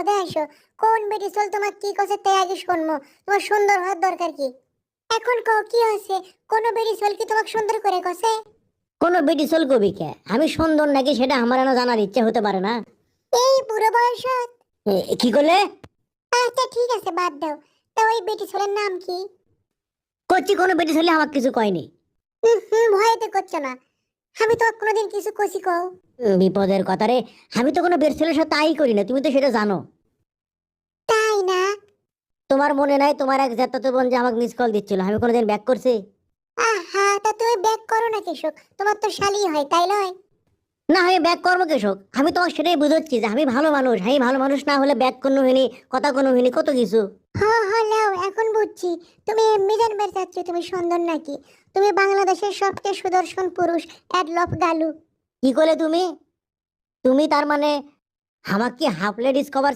মধ্যে আসো। কোন বেটি চল তোমার কি কছে তাই আগে শুনবো। তোমার সুন্দর হওয়ার দরকার কি? এখন কও কি হয়েছে? কোন বেটি চল কি তোমাকে সুন্দর করে কছে? কোনো বেটি চল কবি কে? আমি সুন্দর নাকি সেটা আমার এখনো জানার ইচ্ছে হতে পারে না। এই বুড়ো বয়সত? কি করলে? আচ্ছা ঠিক আছে বাদ দাও। তা ওই বেটি ছেলের নাম কি? করছি কোনো বেটি চলে আমাকে কিছু কয়নি। ভয়তে করছো না? আমি তোমাকে কোনোদিন কিছু কষি কও? বিপদের কথা রে। আমি তো কোনো বেটি ছেলের সাথে তাই করি না, তুমি তো সেটা জানো। তাই না? তোমার মনে নাই তোমার এক জাতাতো বোন যে আমাকে মিস কল দিচ্ছিল, আমি কোনোদিন ব্যাক করছি? আহা, তা তুমি ব্যাক করো না কৃষক, তোমার তো শালি হয় তাই নয়? না, আমি ব্যাক করবো কেশক? আমি তোমাকে সেটাই বুঝাচ্ছি যে আমি ভালো মানুষ, আমি ভালো মানুষ না হলে ব্যাক কোনো হইনি, কথা কোনো হইনি, কত কিছু। লাও এখন বুঝছি। তুমি এমনি জানবার চাচ্ছ তুমি সুন্দর নাকি? তুমি বাংলাদেশের সবচেয়ে সুদর্শন পুরুষ অ্যাডলফ গালু। কি করলে তুমি? তুমি তার মানে আমাকে কি হাফলে ডিসকভার